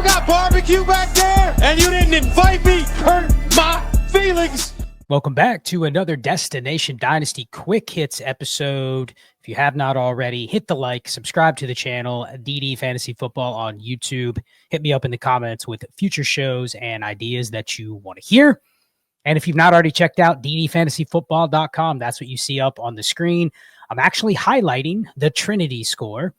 got barbecue back there? And you didn't invite me? Hurt my feelings. Welcome back to another Destination Dynasty Quick Hits episode. If you have not already, hit the like, subscribe to the channel, DD Fantasy Football on YouTube. Hit me up in the comments with future shows and ideas that you want to hear. And if you've not already checked out ddfantasyfootball.com, that's what you see up on the screen. I'm actually highlighting the Trinity score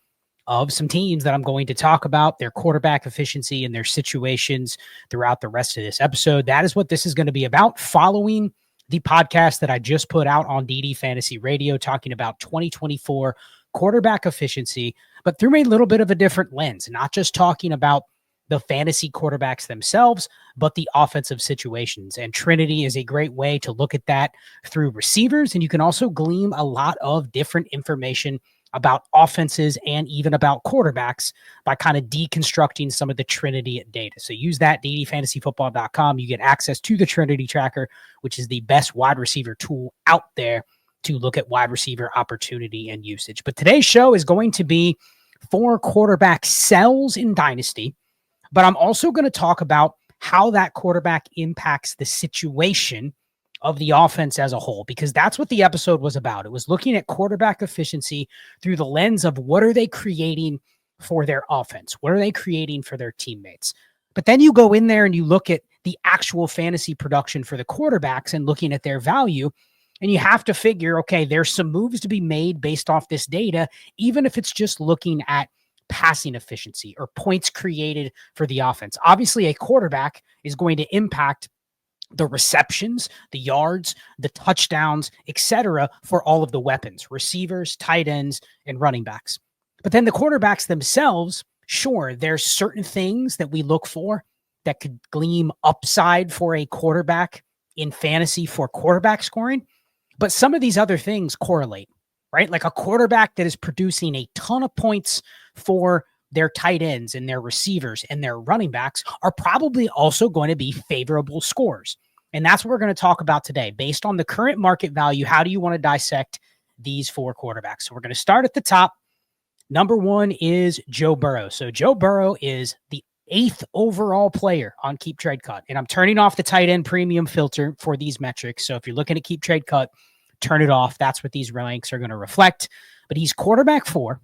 of some teams that I'm going to talk about, their quarterback efficiency and their situations throughout the rest of this episode. That is what this is going to be about, following the podcast that I just put out on DD Fantasy Radio, talking about 2024 quarterback efficiency, but through a little bit of a different lens, not just talking about the fantasy quarterbacks themselves, but the offensive situations. And Trinity is a great way to look at that through receivers. And you can also glean a lot of different information about offenses and even about quarterbacks by kind of deconstructing some of the Trinity data. So use that, ddfantasyfootball.com. You get access to the Trinity tracker, which is the best wide receiver tool out there to look at wide receiver opportunity and usage. But today's show is going to be 4 quarterback sells in Dynasty, but I'm also going to talk about how that quarterback impacts the situation of the offense as a whole, because that's what the episode was about. It was looking at quarterback efficiency through the lens of what are they creating for their offense? What are they creating for their teammates? But then you go in there and you look at the actual fantasy production for the quarterbacks and looking at their value, and you have to figure, okay, there's some moves to be made based off this data, even if it's just looking at passing efficiency or points created for the offense. Obviously, a quarterback is going to impact the receptions, the yards, the touchdowns, etc. for all of the weapons, receivers, tight ends, and running backs. But then the quarterbacks themselves, sure, there's certain things that we look for that could gleam upside for a quarterback in fantasy for quarterback scoring. But some of these other things correlate, right? Like a quarterback that is producing a ton of points for their tight ends and their receivers and their running backs are probably also going to be favorable scores. And that's what we're going to talk about today. Based on the current market value, how do you want to dissect these 4 quarterbacks? So we're going to start at the top. Number 1 is Joe Burrow. So Joe Burrow is the 8th overall player on Keep Trade Cut. And I'm turning off the tight end premium filter for these metrics. So if you're looking at Keep Trade Cut, turn it off. That's what these ranks are going to reflect. But he's quarterback 4.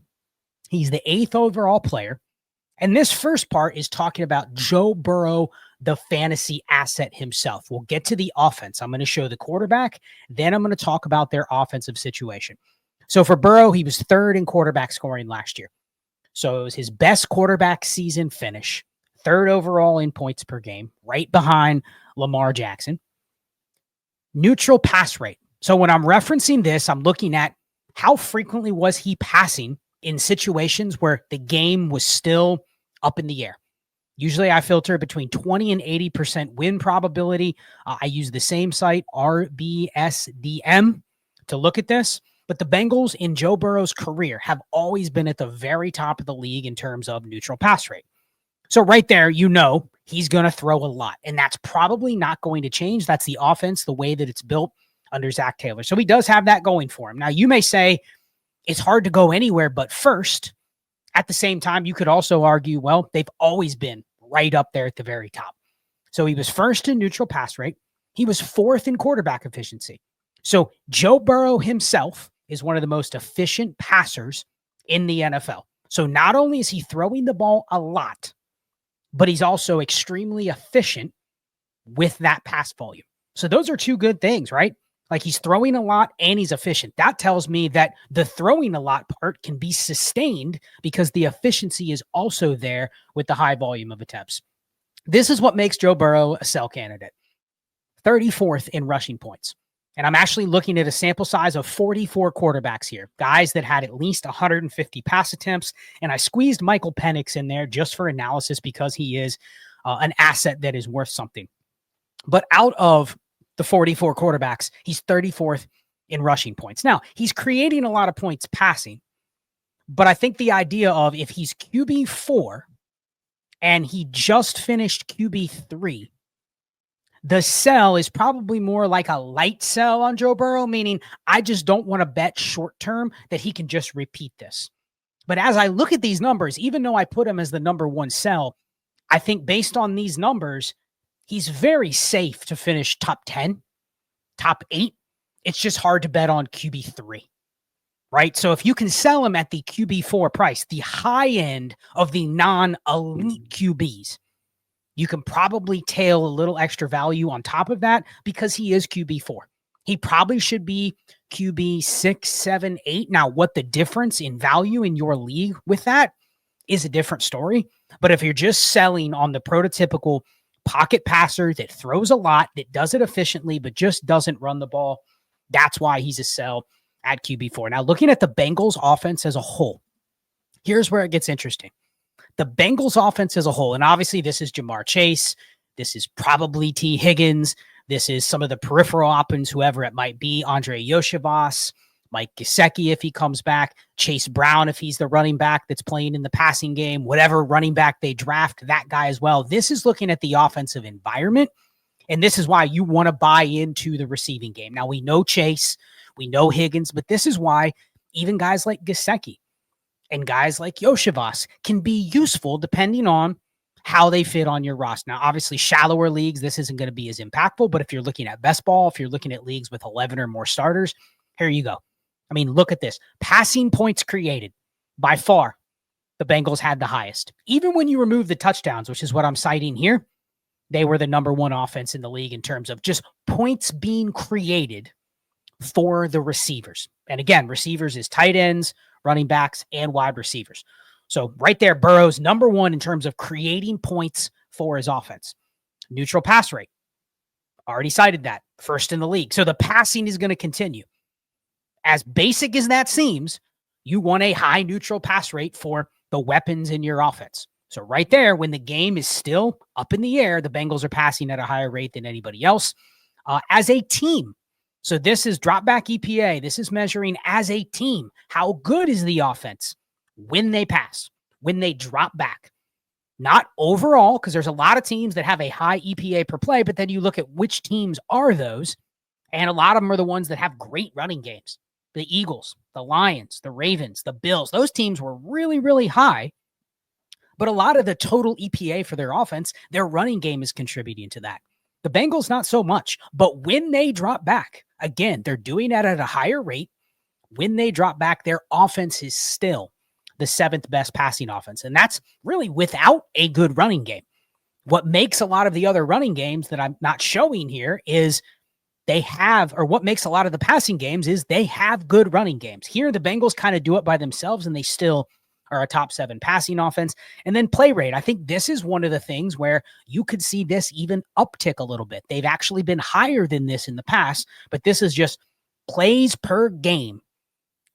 He's the 8th overall player. And this first part is talking about Joe Burrow, the fantasy asset himself. We'll get to the offense. I'm going to show the quarterback. Then I'm going to talk about their offensive situation. So for Burrow, he was 3rd in quarterback scoring last year. So it was his best quarterback season finish, 3rd overall in points per game, right behind Lamar Jackson. Neutral pass rate. So when I'm referencing this, I'm looking at how frequently was he passing in situations where the game was still up in the air. Usually I filter between 20 and 80% win probability. I use the same site, RBSDM, to look at this. But the Bengals in Joe Burrow's career have always been at the very top of the league in terms of neutral pass rate. So right there, you know, he's going to throw a lot. And that's probably not going to change. That's the offense, the way that it's built under Zach Taylor. So he does have that going for him. Now, you may say it's hard to go anywhere but first. At the same time, you could also argue, well, they've always been right up there at the very top. So he was 1st in neutral pass rate. He was 4th in quarterback efficiency. So Joe Burrow himself is one of the most efficient passers in the NFL. So not only is he throwing the ball a lot, but he's also extremely efficient with that pass volume. So those are 2 good things, right? Like he's throwing a lot and he's efficient. That tells me that the throwing a lot part can be sustained because the efficiency is also there with the high volume of attempts. This is what makes Joe Burrow a sell candidate. 34th in rushing points. And I'm actually looking at a sample size of 44 quarterbacks here, guys that had at least 150 pass attempts. And I squeezed Michael Penix in there just for analysis because he is an asset that is worth something. But out of the 44 quarterbacks, he's 34th in rushing points. Now, he's creating a lot of points passing, but I think the idea of if he's QB4 and he just finished QB3, the sell is probably more like a light sell on Joe Burrow, meaning I just don't want to bet short term that he can just repeat this. But as I look at these numbers, even though I put him as the number 1 sell, I think based on these numbers, he's very safe to finish top 10, top 8. It's just hard to bet on QB3, right? So if you can sell him at the QB4 price, the high end of the non-elite QBs, you can probably tail a little extra value on top of that because he is QB4. He probably should be QB 6, 7, 8. Now, what the difference in value in your league with that is a different story. But if you're just selling on the prototypical pocket passer that throws a lot, that does it efficiently, but just doesn't run the ball, that's why he's a sell at QB4. Now, looking at the Bengals offense as a whole, here's where it gets interesting. The Bengals offense as a whole, and obviously this is Jamar Chase, this is probably T. Higgins, this is some of the peripheral options, whoever it might be, Andre Yoshivas, Mike Gesicki if he comes back, Chase Brown if he's the running back that's playing in the passing game, whatever running back they draft, that guy as well. This is looking at the offensive environment, and this is why you want to buy into the receiving game. Now, we know Chase, we know Higgins, but this is why even guys like Gesicki and guys like Yoshivas can be useful depending on how they fit on your roster. Now, obviously, shallower leagues, this isn't going to be as impactful, but if you're looking at best ball, if you're looking at leagues with 11 or more starters, here you go. I mean, look at this. Passing points created, by far, the Bengals had the highest. Even when you remove the touchdowns, which is what I'm citing here, they were the number one offense in the league in terms of just points being created for the receivers. And again, receivers is tight ends, running backs, and wide receivers. So right there, Burrow's number one in terms of creating points for his offense. Neutral pass rate. Already cited that. First in the league. So the passing is going to continue. As basic as that seems, you want a high neutral pass rate for the weapons in your offense. So right there, when the game is still up in the air, the Bengals are passing at a higher rate than anybody else as a team. So this is drop back EPA. This is measuring as a team. How good is the offense when they pass, when they drop back? Not overall, because there's a lot of teams that have a high EPA per play, but then you look at which teams are those, and a lot of them are the ones that have great running games. The Eagles, the Lions, the Ravens, the Bills, those teams were really, really high. But a lot of the total EPA for their offense, their running game is contributing to that. The Bengals, not so much. But when they drop back, again, they're doing that at a higher rate. When they drop back, their offense is still the 7th best passing offense. And that's really without a good running game. What makes a lot of the other running games that I'm not showing here is they have, or what makes a lot of the passing games is they have good running games. Here, the Bengals kind of do it by themselves, and they still are a top 7 passing offense. And then play rate. I think this is one of the things where you could see this even uptick a little bit. They've actually been higher than this in the past, but this is just plays per game.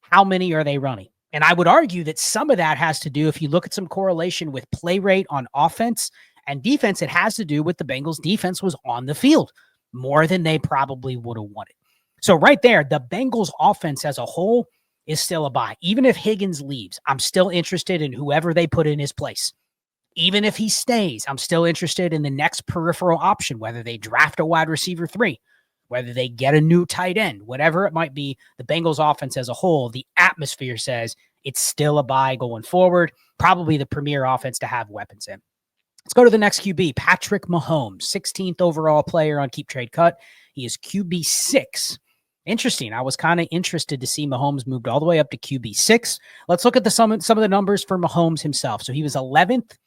How many are they running? And I would argue that some of that has to do, if you look at some correlation with play rate on offense and defense, it has to do with the Bengals defense was on the field more than they probably would have wanted. So right there, the Bengals offense as a whole is still a buy. Even if Higgins leaves, I'm still interested in whoever they put in his place. Even if he stays, I'm still interested in the next peripheral option, whether they draft a wide receiver 3, whether they get a new tight end, whatever it might be. The Bengals offense as a whole, the atmosphere says it's still a buy going forward. Probably the premier offense to have weapons in. Let's go to the next QB, Patrick Mahomes, 16th overall player on Keep Trade Cut. He is QB 6. Interesting. I was kind of interested to see Mahomes moved all the way up to QB 6. Let's look at some of the numbers for Mahomes himself. So he was 11th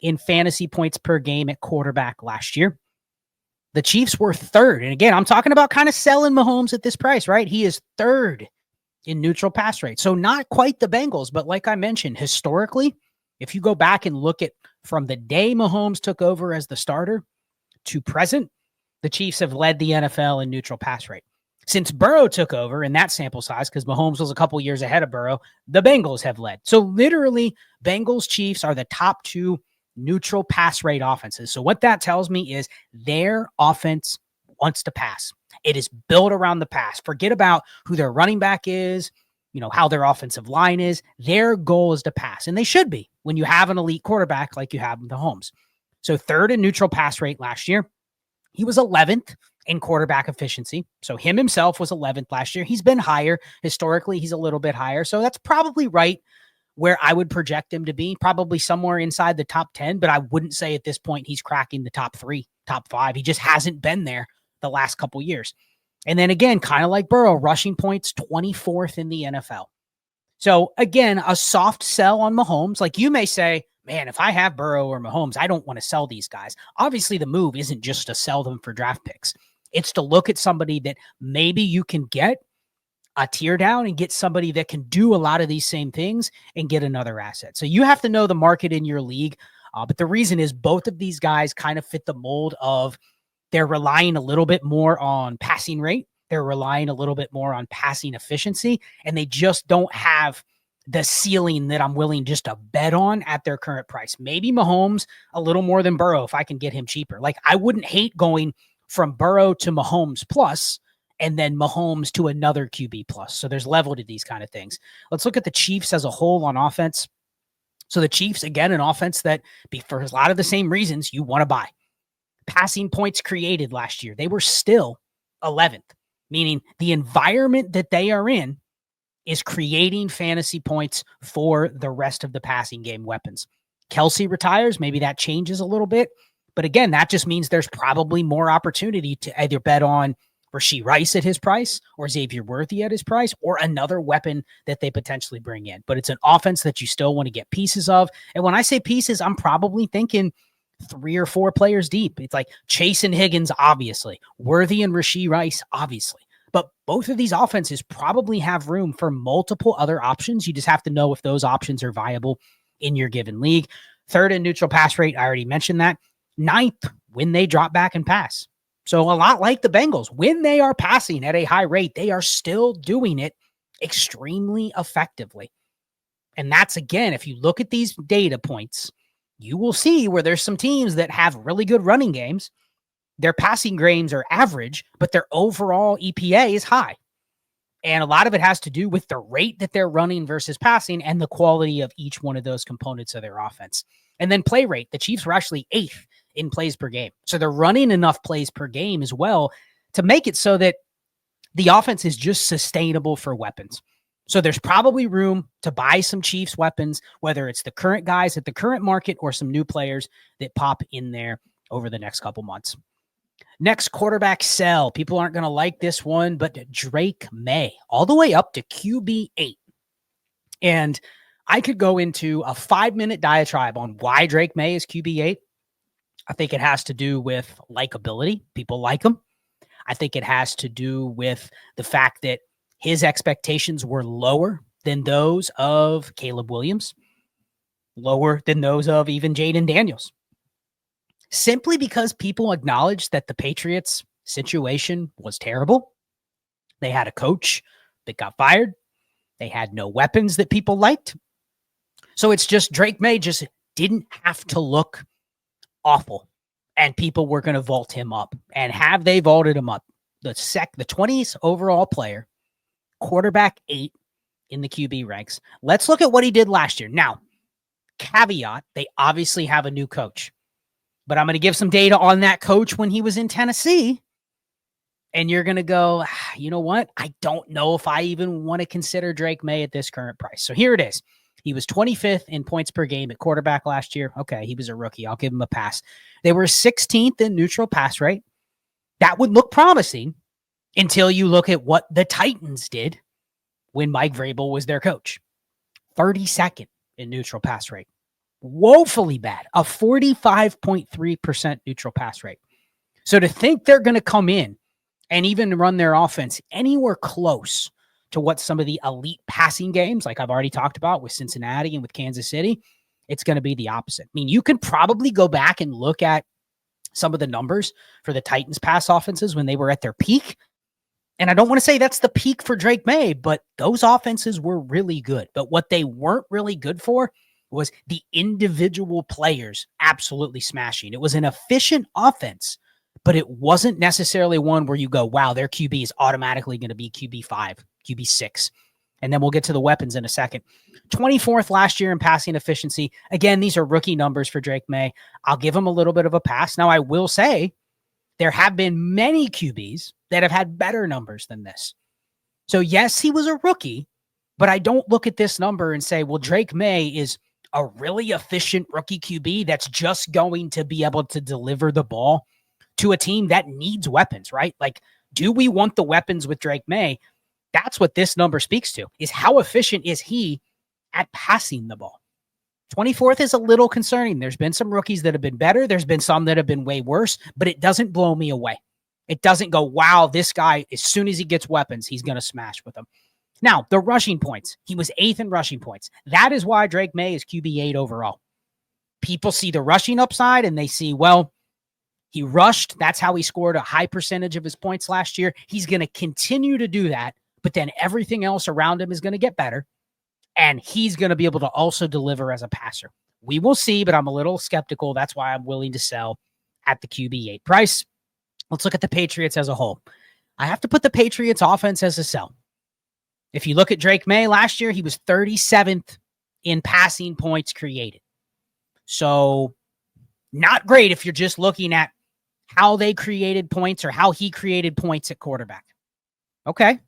in fantasy points per game at quarterback last year. The Chiefs were 3rd. And again, I'm talking about kind of selling Mahomes at this price, right? He is 3rd in neutral pass rate. So not quite the Bengals, but like I mentioned, historically, if you go back and look at from the day Mahomes took over as the starter to present, the Chiefs have led the NFL in neutral pass rate. Since Burrow took over in that sample size, because Mahomes was a couple years ahead of Burrow, the Bengals have led. So literally, Bengals Chiefs are the top 2 neutral pass rate offenses. So what that tells me is their offense wants to pass. It is built around the pass. Forget about who their running back is, how their offensive line is. Their goal is to pass, and they should be when you have an elite quarterback like you have with Mahomes. So 3rd in neutral pass rate last year. He was 11th in quarterback efficiency. So him himself was 11th last year. He's been higher. Historically, he's a little bit higher. So that's probably right where I would project him to be, probably somewhere inside the top 10, but I wouldn't say at this point he's cracking the top 3, top 5. He just hasn't been there the last couple years. And then again, kind of like Burrow, rushing points 24th in the NFL. So again, a soft sell on Mahomes. Like you may say, man, if I have Burrow or Mahomes, I don't want to sell these guys. Obviously, the move isn't just to sell them for draft picks. It's to look at somebody that maybe you can get a tier down and get somebody that can do a lot of these same things and get another asset. So you have to know the market in your league. But the reason is both of these guys kind of fit the mold of they're relying a little bit more on passing rate. They're relying a little bit more on passing efficiency, and they just don't have the ceiling that I'm willing just to bet on at their current price. Maybe Mahomes a little more than Burrow if I can get him cheaper. Like I wouldn't hate going from Burrow to Mahomes plus and then Mahomes to another QB plus. So there's level to these kind of things. Let's look at the Chiefs as a whole on offense. So the Chiefs, again, an offense that for a lot of the same reasons you want to buy. Passing points created last year, they were still 11th, meaning the environment that they are in is creating fantasy points for the rest of the passing game weapons. Kelsey retires. Maybe that changes a little bit. But again, that just means there's probably more opportunity to either bet on Rashee Rice at his price or Xavier Worthy at his price or another weapon that they potentially bring in. But it's an offense that you still want to get pieces of. And when I say pieces, I'm probably thinking 3 or 4 players deep. It's like Chase and Higgins, obviously. Worthy and Rashee Rice, obviously. But both of these offenses probably have room for multiple other options. You just have to know if those options are viable in your given league. 3rd in neutral pass rate, I already mentioned that. 9th, when they drop back and pass. So a lot like the Bengals, when they are passing at a high rate, they are still doing it extremely effectively. And that's, again, if you look at these data points, you will see where there's some teams that have really good running games. Their passing games are average, but their overall EPA is high. And a lot of it has to do with the rate that they're running versus passing and the quality of each one of those components of their offense. And then play rate. The Chiefs were actually 8th in plays per game. So they're running enough plays per game as well to make it so that the offense is just sustainable for weapons. So there's probably room to buy some Chiefs weapons, whether it's the current guys at the current market or some new players that pop in there over the next couple months. Next, quarterback sell. People aren't going to like this one, but Drake Maye, all the way up to QB 8. And I could go into a 5-minute diatribe on why Drake Maye is QB 8. I think it has to do with likability. People like him. I think it has to do with the fact that his expectations were lower than those of Caleb Williams, lower than those of even Jaden Daniels. Simply because people acknowledged that the Patriots situation was terrible. They had a coach that got fired. They had no weapons that people liked. So it's just Drake Maye just didn't have to look awful. And people were going to vault him up. And have they vaulted him up? The 20th overall player, quarterback 8 in the QB ranks. Let's look at what he did last year. Now, caveat, they obviously have a new coach. But I'm going to give some data on that coach when he was in Tennessee. And you're going to go, you know what? I don't know if I even want to consider Drake Maye at this current price. So here it is. He was 25th in points per game at quarterback last year. Okay, he was a rookie. I'll give him a pass. They were 16th in neutral pass rate. That would look promising until you look at what the Titans did when Mike Vrabel was their coach. 32nd in neutral pass rate. Woefully bad. A 45.3% neutral pass rate. So to think they're going to come in and even run their offense anywhere close to what some of the elite passing games, like I've already talked about with Cincinnati and with Kansas City, it's going to be the opposite. I mean, you can probably go back and look at some of the numbers for the Titans pass offenses when they were at their peak. And I don't want to say that's the peak for Drake Maye, but those offenses were really good. But what they weren't really good for was the individual players absolutely smashing. It was an efficient offense, but it wasn't necessarily one where you go, wow, their QB is automatically going to be QB 5, QB 6. And then we'll get to the weapons in a second. 24th last year in passing efficiency. Again, these are rookie numbers for Drake Maye. I'll give him a little bit of a pass. Now, I will say there have been many QBs that have had better numbers than this. So yes, he was a rookie, But I don't look at this number and say, well, Drake Maye is a really efficient rookie QB that's just going to be able to deliver the ball to a team that needs weapons, right? Like, do we want the weapons with Drake Maye? That's what this number speaks to, is how efficient is he at passing the ball? 24th is a little concerning. There's been some rookies that have been better. There's been some that have been way worse, but it doesn't blow me away. It doesn't go, wow, this guy, as soon as he gets weapons, he's going to smash with them. Now, the rushing points. He was 8th in rushing points. That is why Drake Maye is QB8 overall. People see the rushing upside and they see, well, he rushed. That's how he scored a high percentage of his points last year. He's going to continue to do that, but then everything else around him is going to get better. And he's going to be able to also deliver as a passer. We will see, but I'm a little skeptical. That's why I'm willing to sell at the QB8 price. Let's look at the Patriots as a whole. I have to put the Patriots offense as a sell. If you look at Drake Maye last year, he was 37th in passing points created. So not great if you're just looking at how they created points or how he created points at quarterback. Okay.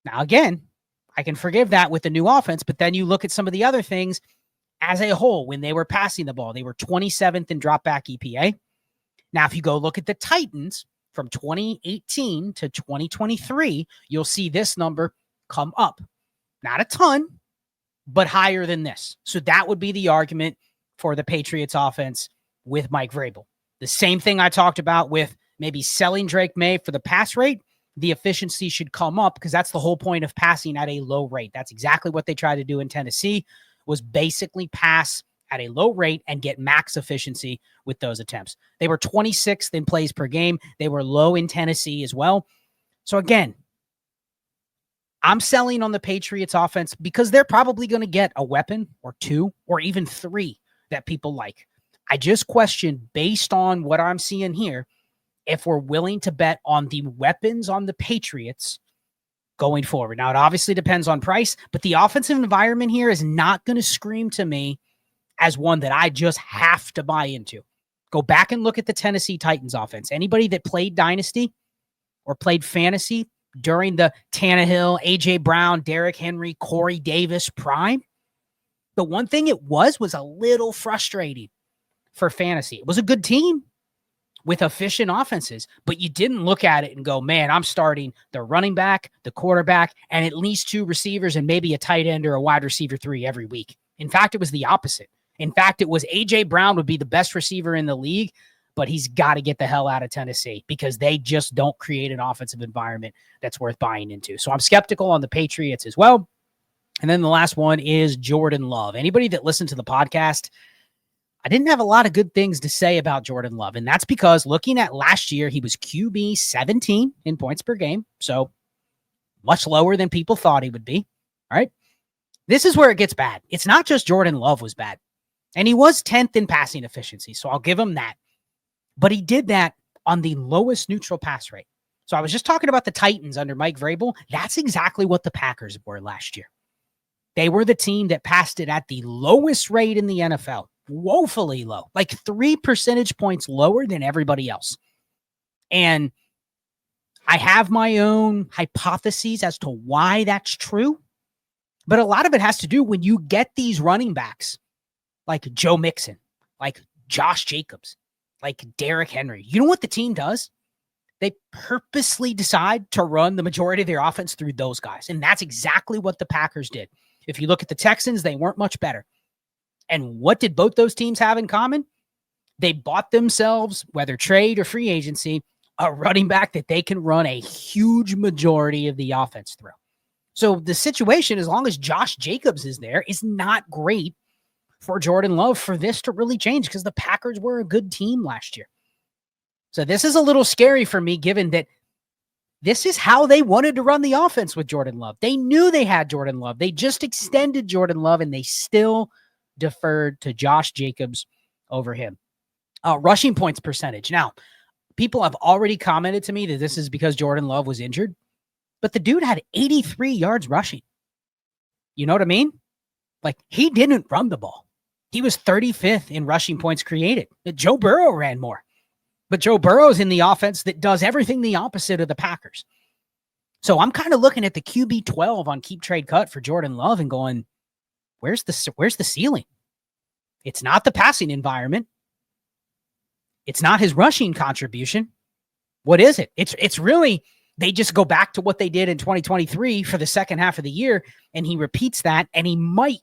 Now, again, I can forgive that with the new offense, but then you look at some of the other things as a whole. When they were passing the ball, they were 27th in dropback EPA. Now, if you go look at the Titans from 2018 to 2023, you'll see this number come up. Not a ton, but higher than this. So that would be the argument for the Patriots offense with Mike Vrabel. The same thing I talked about with maybe selling Drake Maye for the pass rate. The efficiency should come up because that's the whole point of passing at a low rate. That's exactly what they tried to do in Tennessee, was basically pass at a low rate and get max efficiency with those attempts. They were 26th in plays per game. They were low in Tennessee as well. So again, I'm selling on the Patriots offense because they're probably going to get a weapon or two or even three that people like. I just question, based on what I'm seeing here, if we're willing to bet on the weapons on the Patriots going forward. Now, it obviously depends on price, but the offensive environment here is not going to scream to me as one that I just have to buy into. Go back and look at the Tennessee Titans offense. Anybody that played Dynasty or played Fantasy during the Tannehill, A.J. Brown, Derrick Henry, Corey Davis prime, the one thing it was a little frustrating for Fantasy. It was a good team with efficient offenses, but you didn't look at it and go, man, I'm starting the running back, the quarterback, and at least two receivers and maybe a tight end or a wide receiver 3 every week. In fact, it was the opposite. In fact, it was A.J. Brown would be the best receiver in the league, but he's got to get the hell out of Tennessee because they just don't create an offensive environment that's worth buying into. So I'm skeptical on the Patriots as well. And then the last one is Jordan Love. Anybody that listened to the podcast, I didn't have a lot of good things to say about Jordan Love, and that's because looking at last year, he was QB 17 in points per game, so much lower than people thought he would be. All right, this is where it gets bad. It's not just Jordan Love was bad, and he was 10th in passing efficiency, so I'll give him that. But he did that on the lowest neutral pass rate. So I was just talking about the Titans under Mike Vrabel. That's exactly what the Packers were last year. They were the team that passed it at the lowest rate in the NFL. Woefully low, like 3 percentage points lower than everybody else. And I have my own hypotheses as to why that's true. But a lot of it has to do when you get these running backs like Joe Mixon, like Josh Jacobs, like Derrick Henry. You know what the team does? They purposely decide to run the majority of their offense through those guys. And that's exactly what the Packers did. If you look at the Texans, they weren't much better. And what did both those teams have in common? They bought themselves, whether trade or free agency, a running back that they can run a huge majority of the offense through. So the situation, as long as Josh Jacobs is there, is not great for Jordan Love for this to really change because the Packers were a good team last year. So this is a little scary for me, given that this is how they wanted to run the offense with Jordan Love. They knew they had Jordan Love. They just extended Jordan Love, and they still deferred to Josh Jacobs over him. Rushing points percentage. Now, people have already commented to me that this is because Jordan Love was injured, but the dude had 83 yards rushing. You know what I mean? Like, he didn't run the ball. He was 35th in rushing points created. Joe Burrow ran more, but Joe Burrow's in the offense that does everything the opposite of the Packers. So I'm kind of looking at the QB 12 on Keep Trade Cut for Jordan Love and going, where's the ceiling? It's not the passing environment. It's not his rushing contribution. What is it? It's really, they just go back to what they did in 2023 for the second half of the year, and he repeats that, and he might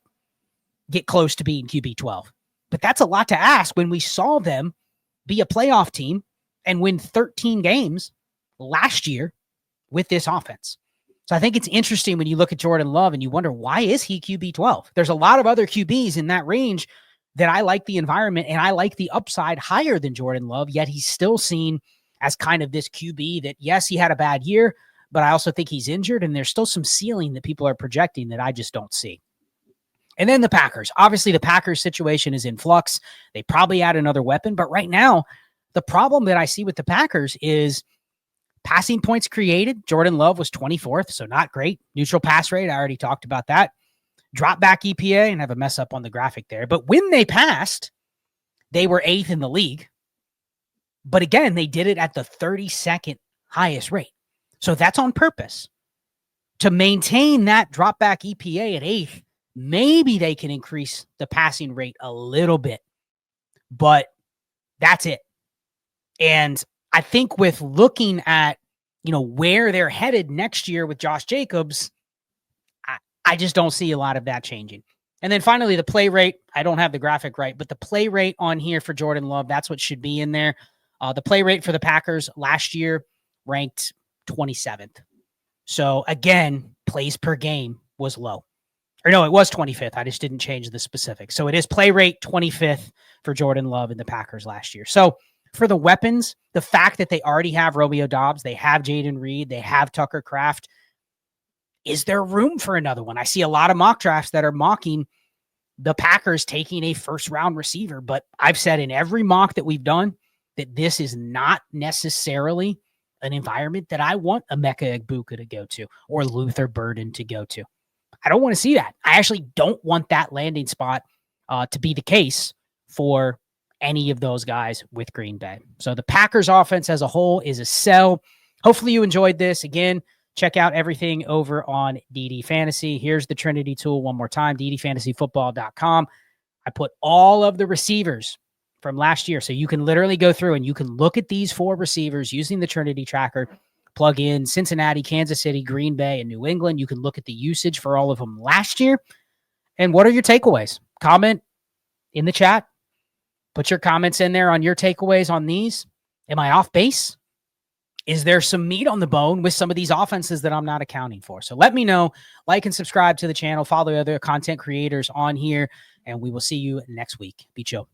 get close to being QB 12. But that's a lot to ask when we saw them be a playoff team and win 13 games last year with this offense. So I think it's interesting when you look at Jordan Love and you wonder, why is he QB 12? There's a lot of other QBs in that range that I like the environment and I like the upside higher than Jordan Love, yet he's still seen as kind of this QB that, yes, he had a bad year, but I also think he's injured and there's still some ceiling that people are projecting that I just don't see. And then the Packers. Obviously, the Packers situation is in flux. They probably add another weapon, but right now, the problem that I see with the Packers is passing points created. Jordan Love was 24th, so not great. Neutral pass rate, I already talked about that. Drop back EPA, and have a mess up on the graphic there. But when they passed, they were 8th in the league. But again, they did it at the 32nd highest rate. So that's on purpose. To maintain that drop back EPA at 8th, maybe they can increase the passing rate a little bit. But that's it. And I think with looking at, where they're headed next year with Josh Jacobs, I just don't see a lot of that changing. And then finally, the play rate. I don't have the graphic right, but the play rate on here for Jordan Love, that's what should be in there. The play rate for the Packers last year ranked 27th. So again, plays per game was low. Or no, it was 25th. I just didn't change the specifics. So it is play rate 25th for Jordan Love and the Packers last year. So for the weapons, the fact that they already have Romeo Doubs, they have Jaden Reed, they have Tucker Kraft, is there room for another one? I see a lot of mock drafts that are mocking the Packers taking a first-round receiver, but I've said in every mock that we've done that this is not necessarily an environment that I want Emeka Egbuka to go to or Luther Burden to go to. I don't want to see that. I actually don't want that landing spot to be the case for any of those guys with Green Bay. So the Packers offense as a whole is a sell. Hopefully you enjoyed this. Again, check out everything over on DD Fantasy. Here's the Trinity tool one more time, ddfantasyfootball.com. I put all of the receivers from last year. So you can literally go through and you can look at these 4 receivers using the Trinity tracker, plug in Cincinnati, Kansas City, Green Bay, and New England. You can look at the usage for all of them last year. And what are your takeaways? Comment in the chat. Put your comments in there on your takeaways on these. Am I off base? Is there some meat on the bone with some of these offenses that I'm not accounting for? So let me know. Like and subscribe to the channel. Follow other content creators on here. And we will see you next week. Be chill.